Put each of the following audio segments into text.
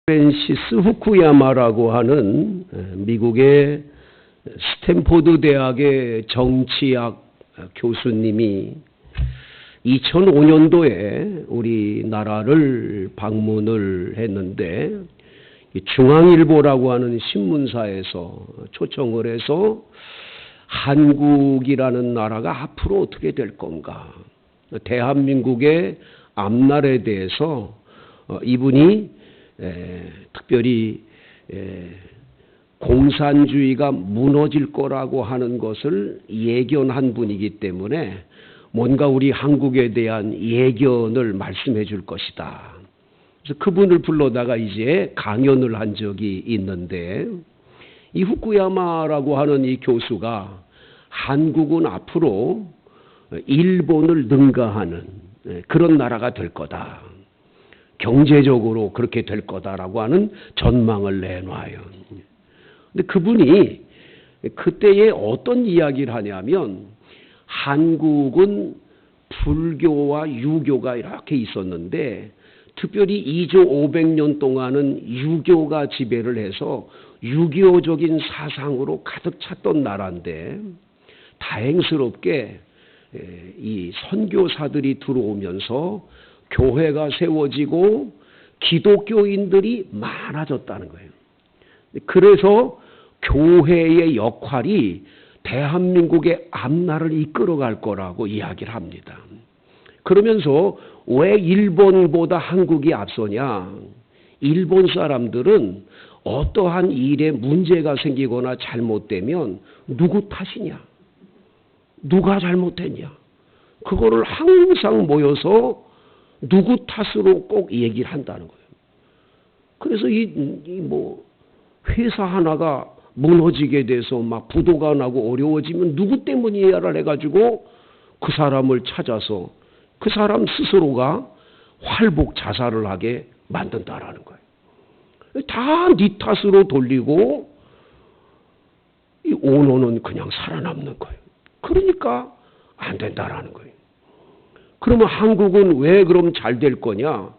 프랜시스 후쿠야마라고 하는 미국의 스탠포드 대학의 정치학 교수님이 2005년도에 우리나라를 방문을 했는데 중앙일보라고 하는 신문사에서 초청을 해서 한국이라는 나라가 앞으로 어떻게 될 건가, 대한민국의 앞날에 대해서 이분이 특별히 공산주의가 무너질 거라고 하는 것을 예견한 분이기 때문에 뭔가 우리 한국에 대한 예견을 말씀해 줄 것이다. 그래서 그분을 불러다가 이제 강연을 한 적이 있는데, 이 후쿠야마라고 하는 이 교수가 한국은 앞으로 일본을 능가하는 그런 나라가 될 거다, 경제적으로 그렇게 될 거다라고 하는 전망을 내놔요. 근데 그분이 그때에 어떤 이야기를 하냐면, 한국은 불교와 유교가 이렇게 있었는데 특별히 2조 500년 동안은 유교가 지배를 해서 유교적인 사상으로 가득 찼던 나라인데, 다행스럽게 이 선교사들이 들어오면서 교회가 세워지고 기독교인들이 많아졌다는 거예요. 그래서 교회의 역할이 대한민국의 앞날을 이끌어갈 거라고 이야기를 합니다. 그러면서 왜 일본보다 한국이 앞서냐? 일본 사람들은 어떠한 일에 문제가 생기거나 잘못되면 누구 탓이냐? 누가 잘못했냐? 그거를 항상 모여서 누구 탓으로 꼭 얘기를 한다는 거예요. 그래서 회사 하나가 무너지게 돼서 막 부도가 나고 어려워지면 누구 때문이야를 해가지고 그 사람을 찾아서 그 사람 스스로가 활복 자살을 하게 만든다라는 거예요. 다 네 탓으로 돌리고 이 오너는 그냥 살아남는 거예요. 그러니까 안 된다라는 거예요. 그러면 한국은 왜 그럼 잘 될 거냐?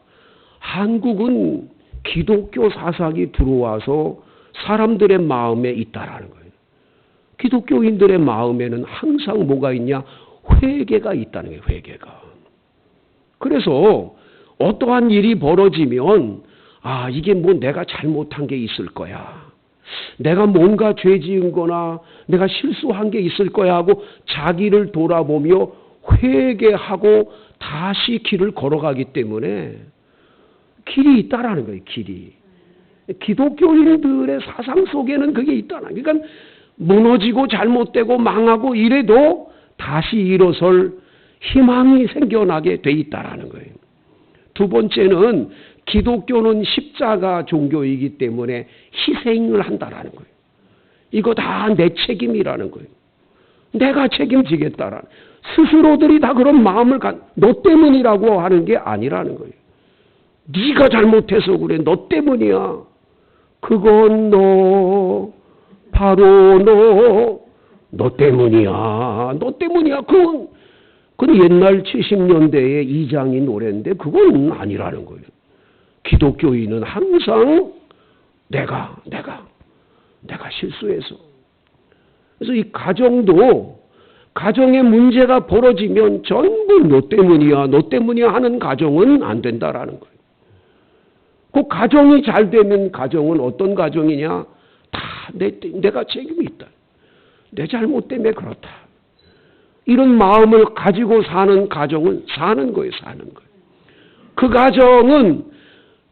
한국은 기독교 사상이 들어와서 사람들의 마음에 있다라는 거예요. 기독교인들의 마음에는 항상 뭐가 있냐? 회개가 있다는 거예요. 회개가. 그래서 어떠한 일이 벌어지면 이게 뭐 내가 잘못한 게 있을 거야, 내가 뭔가 죄 지은 거나 내가 실수한 게 있을 거야 하고 자기를 돌아보며 회개하고 다시 길을 걸어가기 때문에 길이 있다라는 거예요. 길이. 기독교인들의 사상 속에는 그게 있다는 거예요. 그러니까 무너지고 잘못되고 망하고 이래도 다시 일어설 희망이 생겨나게 돼 있다라는 거예요. 두 번째는 기독교는 십자가 종교이기 때문에 희생을 한다라는 거예요. 이거 다 내 책임이라는 거예요. 내가 책임지겠다라는, 스스로들이 다 그런 마음을 너 때문이라고 하는 게 아니라는 거예요. 네가 잘못해서 그래, 너 때문이야. 그건 바로 너 때문이야. 너 때문이야. 그건 옛날 70년대의 이장희 노래인데 그건 아니라는 거예요. 기독교인은 항상 내가 실수해서. 그래서 이 가정의 문제가 벌어지면 전부 너 때문이야 하는 가정은 안 된다라는 거예요. 그 가정이 잘 되면 가정은 어떤 가정이냐? 다 내가 책임이 있다. 내 잘못 때문에 그렇다. 이런 마음을 가지고 사는 가정은 사는 거예요. 그 가정은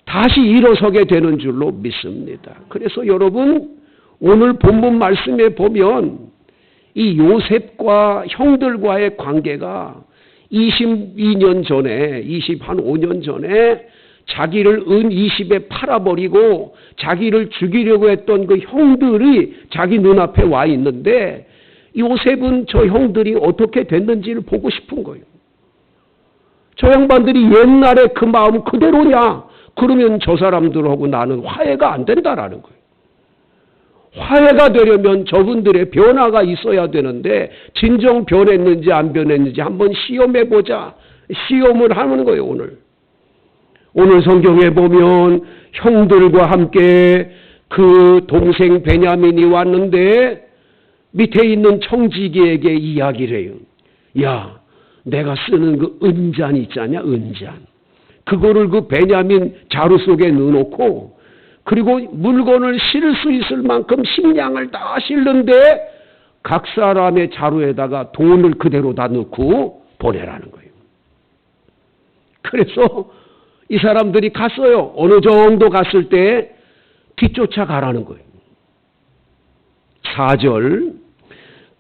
다시 일어서게 되는 줄로 믿습니다. 그래서 여러분, 오늘 본문 말씀에 보면 이 요셉과 형들과의 관계가 22년 전에, 25년 전에 자기를 은 20에 팔아버리고 자기를 죽이려고 했던 그 형들이 자기 눈앞에 와 있는데, 요셉은 저 형들이 어떻게 됐는지를 보고 싶은 거예요. 저 양반들이 옛날에 그 마음 그대로냐? 그러면 저 사람들하고 나는 화해가 안 된다라는 거예요. 화해가 되려면 저분들의 변화가 있어야 되는데, 진정 변했는지 안 변했는지 한번 시험해보자. 시험을 하는 거예요. 오늘 성경에 보면 형들과 함께 그 동생 베냐민이 왔는데 밑에 있는 청지기에게 이야기를 해요. 야, 내가 쓰는 그 은잔 있잖냐, 은잔. 그거를 그 베냐민 자루 속에 넣어놓고 그리고 물건을 실을 수 있을 만큼 식량을 다 실는데 각 사람의 자루에다가 돈을 그대로 다 넣고 보내라는 거예요. 그래서 이 사람들이 갔어요. 어느 정도 갔을 때 뒤쫓아 가라는 거예요. 4절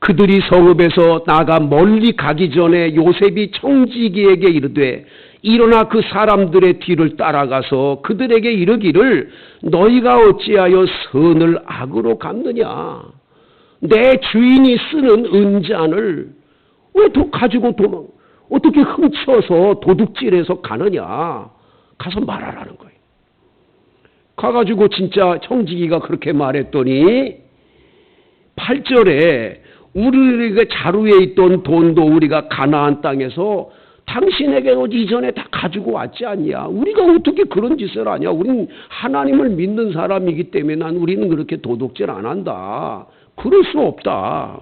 그들이 성읍에서 나가 멀리 가기 전에 요셉이 청지기에게 이르되 일어나 그 사람들의 뒤를 따라가서 그들에게 이르기를 너희가 어찌하여 선을 악으로 갚느냐. 내 주인이 쓰는 은잔을 왜 가지고 어떻게 훔쳐서 도둑질해서 가느냐. 가서 말하라는 거예요. 가가지고 진짜 청지기가 그렇게 말했더니 8절에 우리가 자루에 있던 돈도 우리가 가나안 땅에서 당신에게 이전에 다 가지고 왔지 않냐. 우리가 어떻게 그런 짓을 하냐. 우리는 하나님을 믿는 사람이기 때문에 우리는 그렇게 도둑질 안 한다. 그럴 수 없다.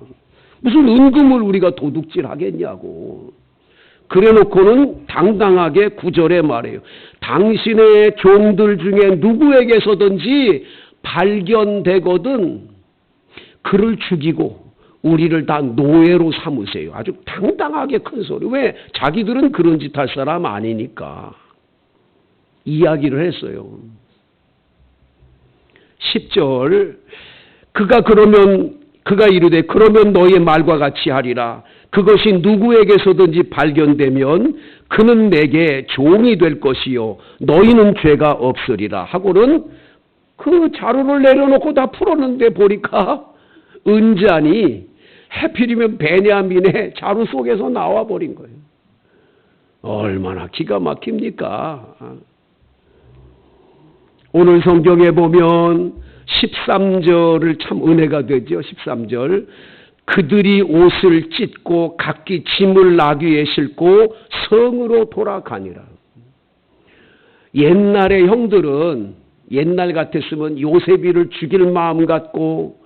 무슨 은금을 우리가 도둑질 하겠냐고. 그래놓고는 당당하게 9절에 말해요. 당신의 종들 중에 누구에게서든지 발견되거든 그를 죽이고 우리를 다 노예로 삼으세요. 아주 당당하게 큰 소리. 왜? 자기들은 그런 짓 할 사람 아니니까. 이야기를 했어요. 10절 그가 이르되 그러면 너의 말과 같이 하리라. 그것이 누구에게서든지 발견되면 그는 내게 종이 될 것이요 너희는 죄가 없으리라 하고는 그 자루를 내려놓고 다 풀었는데 보니까 은잔이 해필이면 베냐민의 자루 속에서 나와버린 거예요. 얼마나 기가 막힙니까? 오늘 성경에 보면 13절을 참 은혜가 되죠. 13절 그들이 옷을 찢고 각기 짐을 나귀에 싣고 성으로 돌아가니라. 옛날의 형들은 옛날 같았으면 요셉이를 죽일 마음 갖고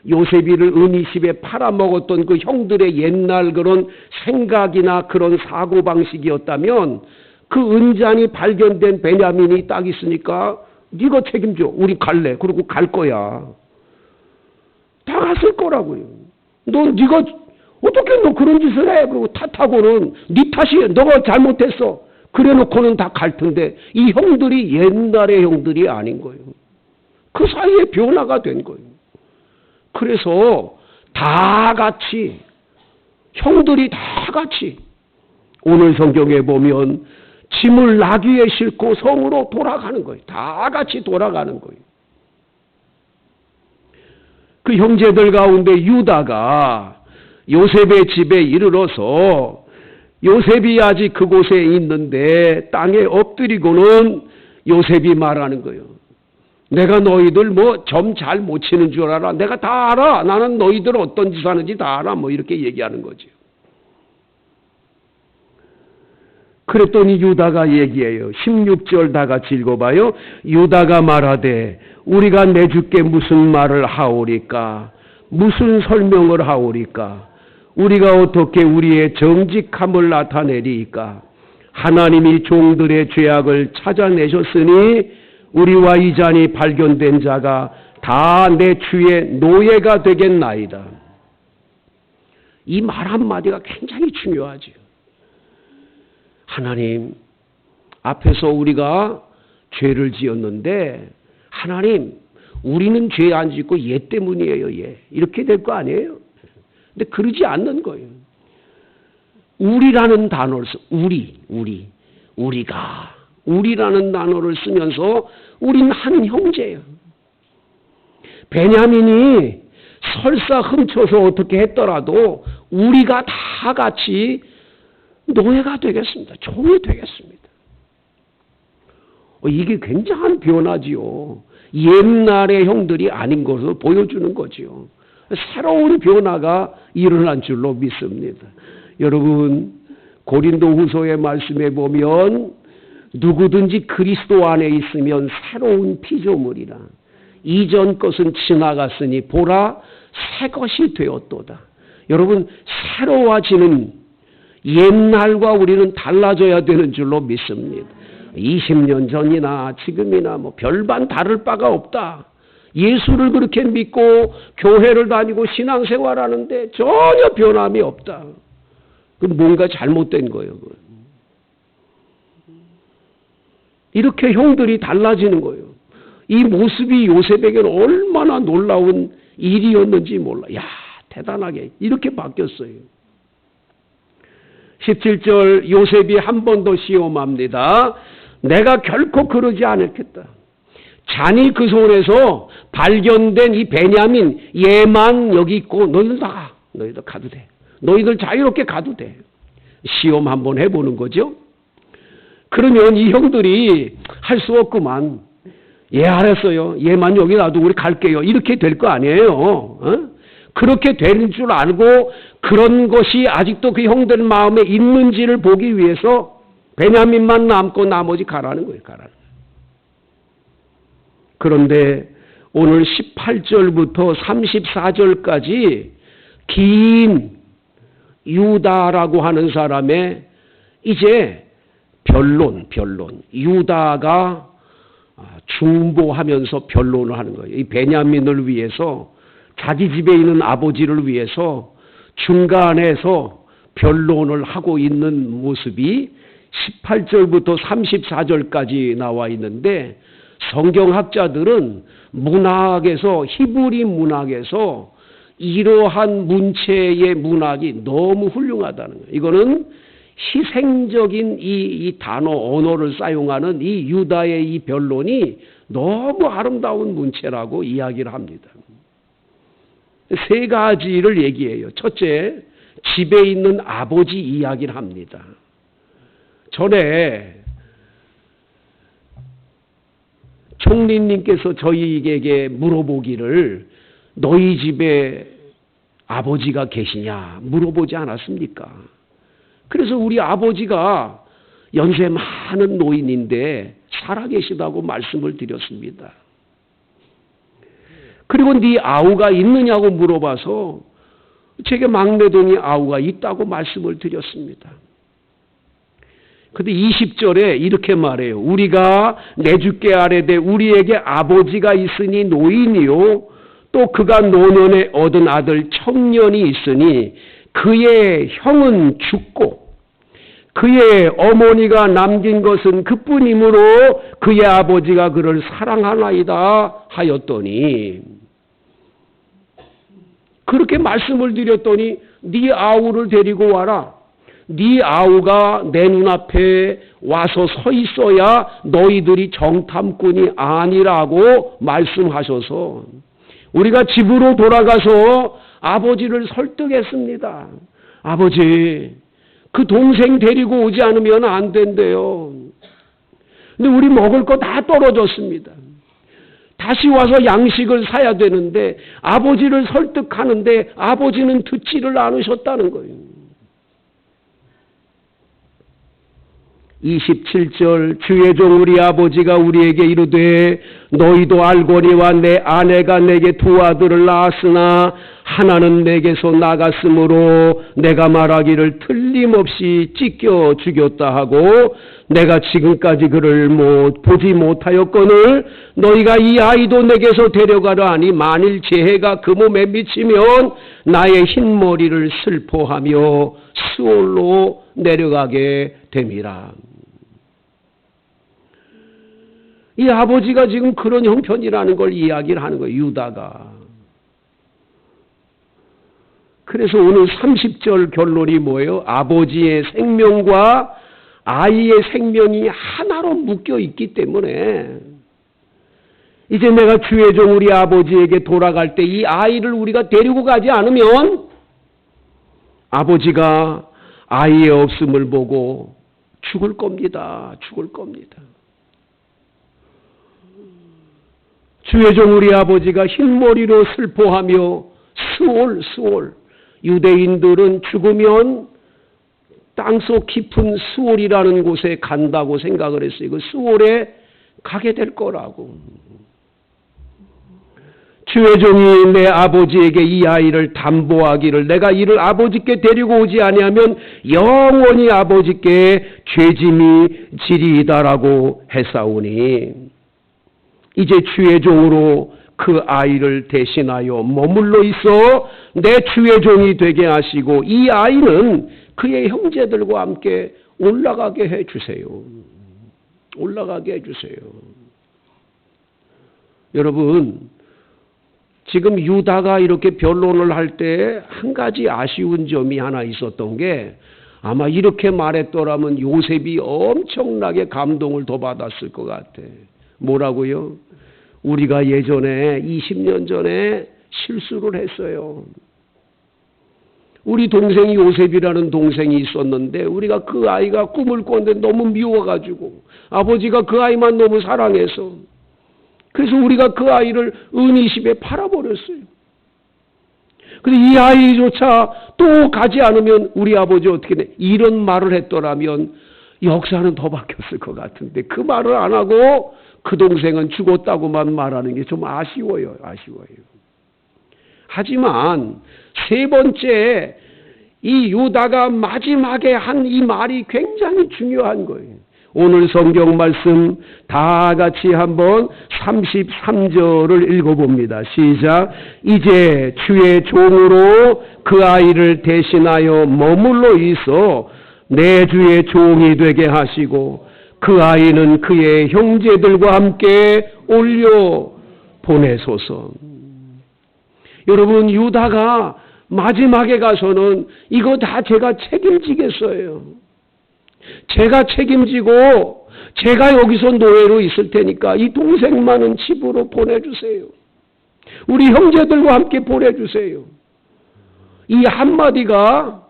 요셉이를 은이십에 팔아먹었던 그 형들의 옛날 그런 생각이나 그런 사고방식이었다면 그 은잔이 발견된 베냐민이 딱 있으니까 네가 책임져. 우리 갈래. 그리고 갈 거야. 다 갔을 거라고요. 네가 어떻게 너 그런 짓을 해? 그리고 탓하고는 네 탓이야. 너가 잘못했어. 그래놓고는 다 갈 텐데 이 형들이 옛날의 형들이 아닌 거예요. 그 사이에 변화가 된 거예요. 그래서 다 같이 형들이 다 같이 오늘 성경에 보면 짐을 나귀에 싣고 성으로 돌아가는 거예요. 다 같이 돌아가는 거예요. 그 형제들 가운데 유다가 요셉의 집에 이르러서 요셉이 아직 그곳에 있는데 땅에 엎드리고는 요셉이 말하는 거예요. 내가 너희들 점 잘 못 치는 줄 알아. 내가 다 알아. 나는 너희들 어떤 짓 하는지 다 알아. 이렇게 얘기하는 거죠. 그랬더니 유다가 얘기해요. 16절 다 같이 읽어봐요. 유다가 말하되 우리가 내 주께 무슨 말을 하오리까? 무슨 설명을 하오리까? 우리가 어떻게 우리의 정직함을 나타내리까? 하나님이 종들의 죄악을 찾아내셨으니 우리와 이 잔이 발견된 자가 다 내 주의 노예가 되겠나이다. 이 말 한마디가 굉장히 중요하죠. 하나님 앞에서 우리가 죄를 지었는데 하나님 우리는 죄 안 짓고 얘 때문이에요. 얘. 이렇게 될 거 아니에요. 근데 그러지 않는 거예요. 우리라는 단어를 써. 우리가 우리라는 단어를 쓰면서 우린 한 형제예요. 베냐민이 설사 훔쳐서 어떻게 했더라도 우리가 다 같이 노예가 되겠습니다. 종이 되겠습니다. 이게 굉장한 변화지요. 옛날의 형들이 아닌 것을 보여주는 거지요. 새로운 변화가 일어난 줄로 믿습니다. 여러분 고린도 후서의 말씀에 보면 누구든지 그리스도 안에 있으면 새로운 피조물이라. 이전 것은 지나갔으니 보라 새 것이 되었도다. 여러분, 새로워지는 옛날과 우리는 달라져야 되는 줄로 믿습니다. 20년 전이나 지금이나 뭐 별반 다를 바가 없다. 예수를 그렇게 믿고 교회를 다니고 신앙생활하는데 전혀 변함이 없다. 그럼 뭔가 잘못된 거예요. 이렇게 형들이 달라지는 거예요. 이 모습이 요셉에게는 얼마나 놀라운 일이었는지 몰라. 야, 대단하게 이렇게 바뀌었어요. 17절 요셉이 한 번 더 시험합니다. 내가 결코 그러지 않겠다. 잔이 그 손에서 발견된 이 베냐민 얘만 여기 있고 너희들 나가. 너희들 가도 돼. 너희들 자유롭게 가도 돼. 시험 한번 해보는 거죠. 그러면 이 형들이 할 수 없구만. 예, 알았어요. 얘만 여기 놔두고 우리 갈게요. 이렇게 될 거 아니에요. 어? 그렇게 되는 줄 알고 그런 것이 아직도 그 형들 마음에 있는지를 보기 위해서 베냐민만 남고 나머지 가라는 거예요. 가라는. 그런데 오늘 18절부터 34절까지 긴 유다라고 하는 사람의 이제 변론. 유다가 중보하면서 변론을 하는 거예요. 이 베냐민을 위해서 자기 집에 있는 아버지를 위해서 중간에서 변론을 하고 있는 모습이 18절부터 34절까지 나와 있는데 성경학자들은 문학에서 히브리 문학에서 이러한 문체의 문학이 너무 훌륭하다는 거예요. 이거는 희생적인 이 단어 언어를 사용하는 이 유다의 이 변론이 너무 아름다운 문체라고 이야기를 합니다. 세 가지를 얘기해요. 첫째, 집에 있는 아버지 이야기를 합니다. 전에 총리님께서 저희에게 물어보기를 너희 집에 아버지가 계시냐 물어보지 않았습니까? 그래서 우리 아버지가 연세 많은 노인인데 살아계시다고 말씀을 드렸습니다. 그리고 네 아우가 있느냐고 물어봐서 제게 막내동이 아우가 있다고 말씀을 드렸습니다. 근데 20절에 이렇게 말해요. 우리가 내 주께 아뢰되 우리에게 아버지가 있으니 노인이요 또 그가 노년에 얻은 아들 청년이 있으니 그의 형은 죽고 그의 어머니가 남긴 것은 그뿐이므로 그의 아버지가 그를 사랑하나이다 하였더니 그렇게 말씀을 드렸더니 네 아우를 데리고 와라. 네 아우가 내 눈앞에 와서 서 있어야 너희들이 정탐꾼이 아니라고 말씀하셔서 우리가 집으로 돌아가서 아버지를 설득했습니다. 아버지, 그 동생 데리고 오지 않으면 안 된대요. 근데 우리 먹을 거 다 떨어졌습니다. 다시 와서 양식을 사야 되는데 아버지를 설득하는데 아버지는 듣지를 않으셨다는 거예요. 27절 주의 종 우리 아버지가 우리에게 이르되 너희도 알거니와 내 아내가 내게 두 아들을 낳았으나 하나는 내게서 나갔으므로 내가 말하기를 틀림없이 찢겨 죽였다 하고 내가 지금까지 그를 보지 못하였거늘 너희가 이 아이도 내게서 데려가라 하니 만일 재해가 그 몸에 미치면 나의 흰머리를 슬퍼하며 수올로 내려가게 됨이라. 이 아버지가 지금 그런 형편이라는 걸 이야기를 하는 거예요. 유다가. 그래서 오늘 30절 결론이 뭐예요? 아버지의 생명과 아이의 생명이 하나로 묶여 있기 때문에 이제 내가 주의 종 우리 아버지에게 돌아갈 때 이 아이를 우리가 데리고 가지 않으면 아버지가 아이의 없음을 보고 죽을 겁니다. 죽을 겁니다. 주의 종 우리 아버지가 흰머리로 슬퍼하며 수올 유대인들은 죽으면 땅속 깊은 수월이라는 곳에 간다고 생각을 했어요. 그 수월에 가게 될 거라고. 주의 종이 내 아버지에게 이 아이를 담보하기를 내가 이를 아버지께 데리고 오지 아니하면 영원히 아버지께 죄짐이 지리이다라고 했사오니 이제 주의 종으로 그 아이를 대신하여 머물러 있어 내 주의 종이 되게 하시고 이 아이는 그의 형제들과 함께 올라가게 해주세요. 올라가게 해주세요. 여러분, 지금 유다가 이렇게 변론을 할 때 한 가지 아쉬운 점이 하나 있었던 게 아마 이렇게 말했더라면 요셉이 엄청나게 감동을 더 받았을 것 같아. 뭐라고요? 우리가 예전에 20년 전에 실수를 했어요. 우리 동생이 요셉이라는 동생이 있었는데 우리가 그 아이가 꿈을 꿨는데 너무 미워가지고 아버지가 그 아이만 너무 사랑해서 그래서 우리가 그 아이를 은이십에 팔아버렸어요. 근데 이 아이조차 또 가지 않으면 우리 아버지 어떻게 돼? 이런 말을 했더라면 역사는 더 바뀌었을 것 같은데 그 말을 안 하고 그 동생은 죽었다고만 말하는 게 좀 아쉬워요. 아쉬워요. 하지만 세 번째 이 유다가 마지막에 한 이 말이 굉장히 중요한 거예요. 오늘 성경 말씀 다 같이 한번 33절을 읽어봅니다. 시작. 이제 주의 종으로 그 아이를 대신하여 머물러 있어 내 주의 종이 되게 하시고 그 아이는 그의 형제들과 함께 올려 보내소서. 여러분, 유다가 마지막에 가서는 이거 다 제가 책임지겠어요. 제가 책임지고 제가 여기서 노예로 있을 테니까 이 동생만은 집으로 보내주세요. 우리 형제들과 함께 보내주세요. 이 한마디가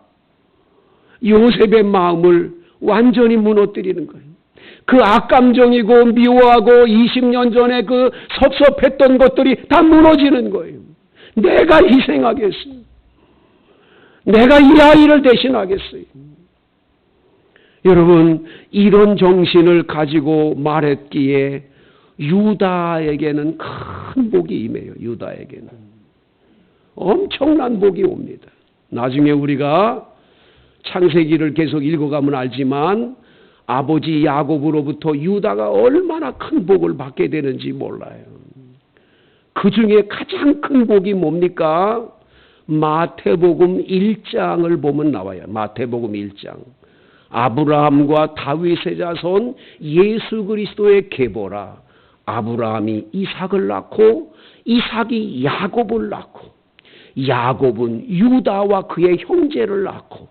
요셉의 마음을 완전히 무너뜨리는 거예요. 그 악감정이고 미워하고 20년 전에 그 섭섭했던 것들이 다 무너지는 거예요. 내가 희생하겠어요. 내가 이 아이를 대신하겠어요. 여러분, 이런 정신을 가지고 말했기에 유다에게는 큰 복이 임해요. 유다에게는. 엄청난 복이 옵니다. 나중에 우리가 창세기를 계속 읽어가면 알지만 아버지 야곱으로부터 유다가 얼마나 큰 복을 받게 되는지 몰라요. 그 중에 가장 큰 복이 뭡니까? 마태복음 1장을 보면 나와요. 마태복음 1장. 아브라함과 다윗의 자손 예수 그리스도의 계보라. 아브라함이 이삭을 낳고 이삭이 야곱을 낳고 야곱은 유다와 그의 형제를 낳고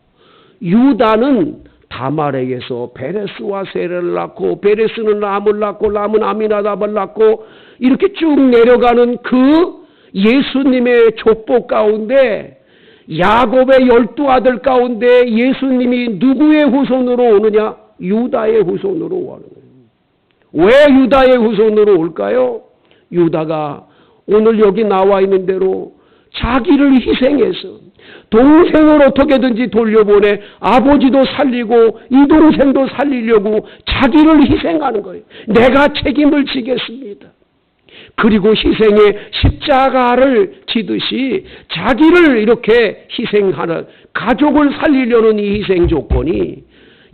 유다는 다말에게서 베레스와 세레를 낳고 베레스는 람을 낳고 람은 아미나답을 낳고 이렇게 쭉 내려가는 그 예수님의 족보 가운데 야곱의 12아들 가운데 예수님이 누구의 후손으로 오느냐? 유다의 후손으로 오는 거예요. 왜 유다의 후손으로 올까요? 유다가 오늘 여기 나와 있는 대로 자기를 희생해서 동생을 어떻게든지 돌려보내 아버지도 살리고 이 동생도 살리려고 자기를 희생하는 거예요. 내가 책임을 지겠습니다. 그리고 희생의 십자가를 지듯이 자기를 이렇게 희생하는 가족을 살리려는 이 희생 조건이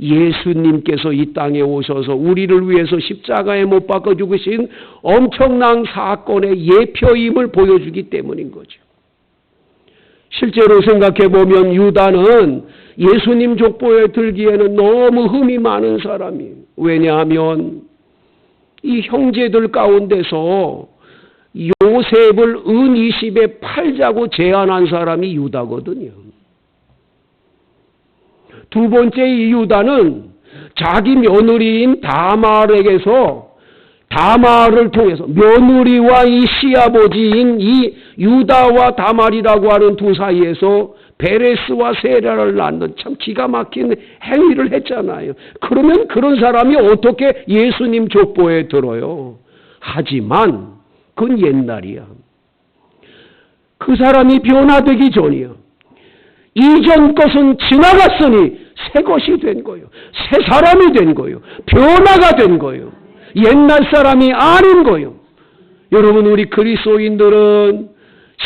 예수님께서 이 땅에 오셔서 우리를 위해서 십자가에 못 박아 죽으신 엄청난 사건의 예표임을 보여주기 때문인 거죠. 실제로 생각해 보면 유다는 예수님 족보에 들기에는 너무 흠이 많은 사람이에요. 왜냐하면 이 형제들 가운데서 요셉을 은 20에 팔자고 제안한 사람이 유다거든요. 두 번째 이 유다는 자기 며느리인 다말에게서 다말을 통해서 며느리와 이 시아버지인 이 유다와 다말이라고 하는 두 사이에서 베레스와 세라를 낳는 참 기가 막힌 행위를 했잖아요. 그러면 그런 사람이 어떻게 예수님 족보에 들어요? 하지만 그건 옛날이야. 그 사람이 변화되기 전이야. 이전 것은 지나갔으니 새 것이 된 거예요. 새 사람이 된 거예요. 변화가 된 거예요. 옛날 사람이 아닌 거예요. 여러분, 우리 그리스도인들은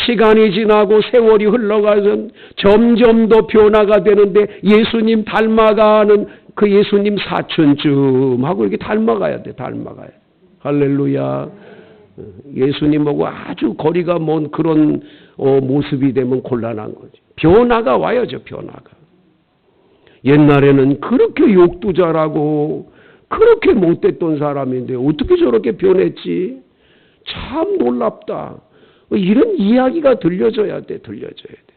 시간이 지나고 세월이 흘러가서 점점 더 변화가 되는데 예수님 닮아가는 그 예수님 사촌쯤 하고 이렇게 닮아가야 돼. 닮아가야 돼. 할렐루야. 예수님하고 아주 거리가 먼 그런 모습이 되면 곤란한 거지. 변화가 와야죠. 변화가. 옛날에는 그렇게 욕도 잘하고 그렇게 못됐던 사람인데 어떻게 저렇게 변했지? 참 놀랍다. 이런 이야기가 들려줘야 돼. 들려줘야 돼.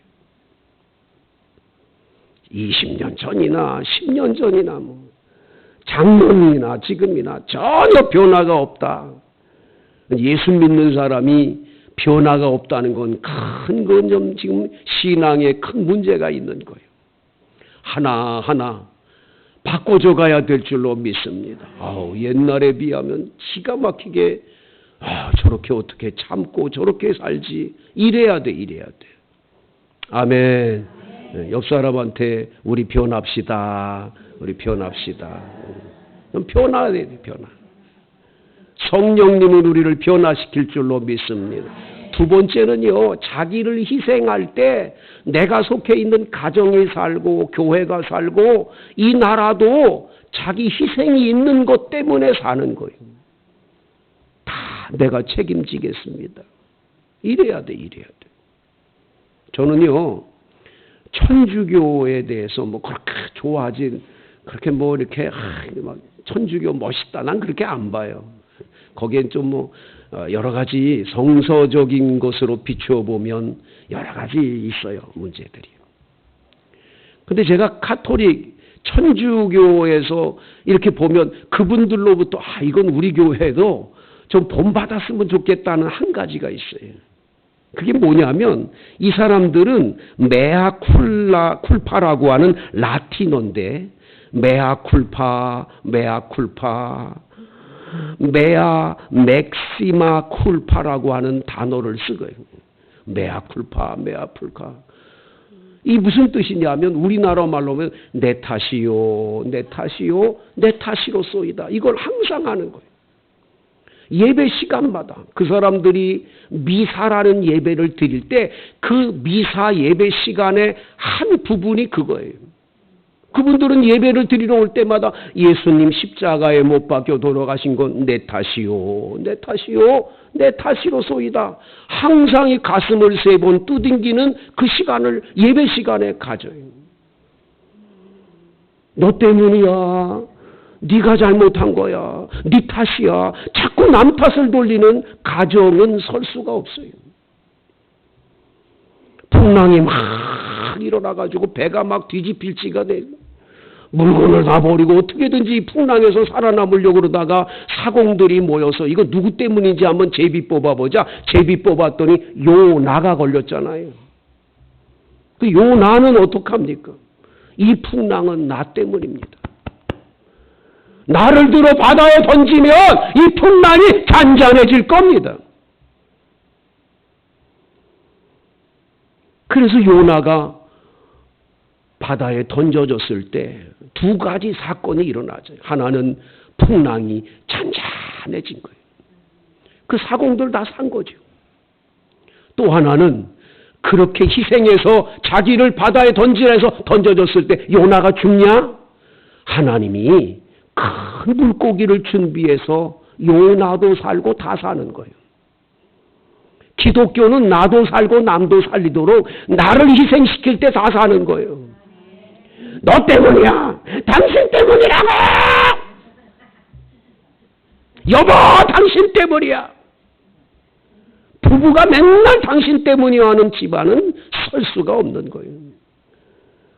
20년 전이나 10년 전이나 뭐 작년이나 지금이나 전혀 변화가 없다. 예수 믿는 사람이 변화가 없다는 건 큰 건 지금 신앙에 큰 문제가 있는 거예요. 하나하나 바꿔줘 가야 될 줄로 믿습니다. 옛날에 비하면 기가 막히게 저렇게 어떻게 참고 저렇게 살지. 이래야 돼. 이래야 돼. 아멘. 옆 사람한테 우리 변합시다. 우리 변합시다. 변화해야 돼. 변화. 성령님은 우리를 변화시킬 줄로 믿습니다. 두 번째는요, 자기를 희생할 때 내가 속해 있는 가정이 살고 교회가 살고 이 나라도 자기 희생이 있는 것 때문에 사는 거예요. 다 내가 책임지겠습니다. 이래야 돼. 이래야 돼. 저는요, 천주교에 대해서 뭐 그렇게 좋아하진, 그렇게 뭐 이렇게 막 천주교 멋있다, 난 그렇게 안 봐요. 거기엔 좀 뭐 여러 가지 성서적인 것으로 비추어 보면 여러 가지 있어요. 문제들이. 근데 제가 가톨릭 천주교에서 이렇게 보면 그분들로부터 이건 우리 교회도 좀 본받았으면 좋겠다는 한 가지가 있어요. 그게 뭐냐면 이 사람들은 메아 쿨파라고 하는 라틴어인데 메아 쿨파, 메아 맥시마 쿨파라고 하는 단어를 쓰고요. 메아 쿨파. 이 무슨 뜻이냐면 우리나라 말로 하면 내 탓이요. 내 탓이로소이다. 이걸 항상 하는 거예요. 예배 시간마다 그 사람들이 미사라는 예배를 드릴 때 그 미사 예배 시간의 한 부분이 그거예요. 그분들은 예배를 드리러 올 때마다 예수님 십자가에 못 박혀 돌아가신 건 내 탓이요. 내 탓이로소이다. 항상 이 가슴을 3번 두둥기는 그 시간을 예배 시간에 가져요. 너 때문이야. 네가 잘못한 거야. 네 탓이야. 자꾸 남 탓을 돌리는 가정은 설 수가 없어요. 풍랑이 막 일어나가지고 배가 막 뒤집힐지가 돼. 물건을 다 버리고 어떻게든지 풍랑에서 살아남으려고 그러다가 사공들이 모여서 이거 누구 때문인지 한번 제비 뽑아보자. 제비 뽑았더니 요나가 걸렸잖아요. 그 요나는 어떡합니까? 이 풍랑은 나 때문입니다. 나를 들어 바다에 던지면 이 풍랑이 잔잔해질 겁니다. 그래서 요나가 바다에 던져졌을 때 2가지 사건이 일어나죠. 하나는 풍랑이 잔잔해진 거예요. 그 사공들 다 산 거죠. 또 하나는 그렇게 희생해서 자기를 바다에 던지라해서 던져졌을 때 요나가 죽냐? 하나님이 큰 물고기를 준비해서 요나도 살고 다 사는 거예요. 기독교는 나도 살고 남도 살리도록 나를 희생시킬 때 다 사는 거예요. 너 때문이야. 당신 때문이라고. 여보, 당신 때문이야. 부부가 맨날 당신 때문이야 하는 집안은 설 수가 없는 거예요.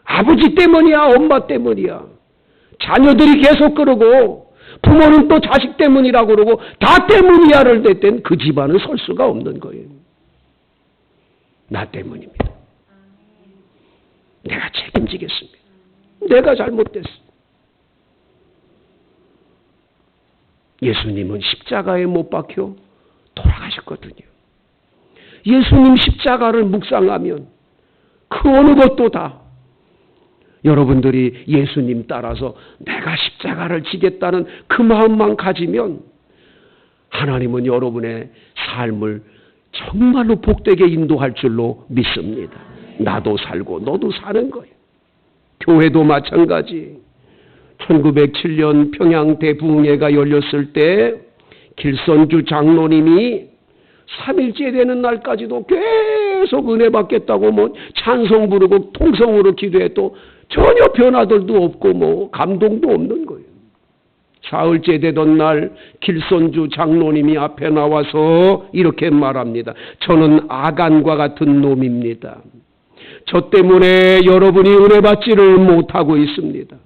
아버지 때문이야, 엄마 때문이야. 자녀들이 계속 그러고 부모는 또 자식 때문이라고 그러고 다 때문이야를 될 땐 그 집안은 설 수가 없는 거예요. 나 때문입니다. 내가 책임지겠습니다. 내가 잘못됐어. 예수님은 십자가에 못 박혀 돌아가셨거든요. 예수님 십자가를 묵상하면 그 어느 것도 다 여러분들이 예수님 따라서 내가 십자가를 지겠다는 그 마음만 가지면 하나님은 여러분의 삶을 정말로 복되게 인도할 줄로 믿습니다. 나도 살고 너도 사는 거예요. 교회도 마찬가지. 1907년 평양 대부흥회가 열렸을 때 길선주 장로님이 3일째 되는 날까지도 계속 은혜 받겠다고 찬송 부르고 통성으로 기도해도 전혀 변화들도 없고 감동도 없는 거예요. 사흘째 되던 날 길선주 장로님이 앞에 나와서 이렇게 말합니다. 저는 아간과 같은 놈입니다. 저 때문에 여러분이 은혜 받지를 못하고 있습니다.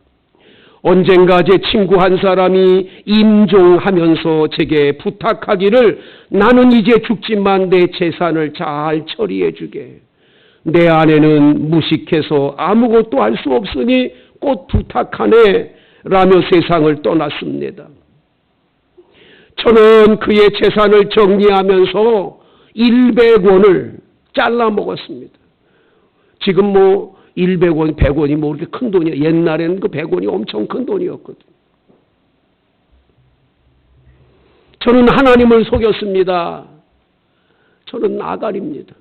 언젠가 제 친구 한 사람이 임종하면서 제게 부탁하기를 나는 이제 죽지만 내 재산을 잘 처리해 주게. 내 아내는 무식해서 아무것도 할 수 없으니 꼭 부탁하네 라며 세상을 떠났습니다. 저는 그의 재산을 정리하면서 100원을 잘라 먹었습니다. 지금 100원, 100원이 그렇게 큰 돈이에요. 옛날에는 그 100원이 엄청 큰 돈이었거든요. 저는 하나님을 속였습니다. 저는 나갈입니다.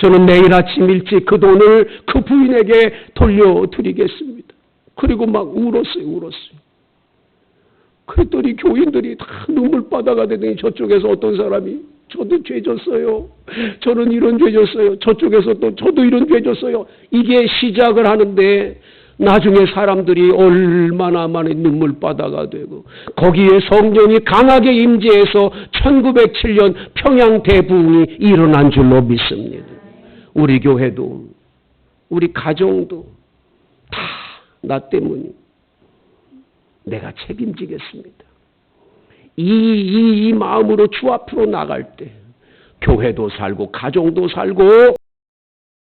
저는 내일 아침 일찍 그 돈을 그 부인에게 돌려드리겠습니다. 그리고 막 울었어요. 그랬더니 교인들이 다 눈물바다가 되더니 저쪽에서 어떤 사람이 저도 죄 졌어요. 저는 이런 죄 졌어요. 저쪽에서 또 저도 이런 죄 졌어요. 이게 시작을 하는데 나중에 사람들이 얼마나 많은 눈물바다가 되고 거기에 성령이 강하게 임재해서 1907년 평양 대부흥이 일어난 줄로 믿습니다. 우리 교회도 우리 가정도 다 나 때문에 내가 책임지겠습니다. 이 마음으로 주 앞으로 나갈 때 교회도 살고 가정도 살고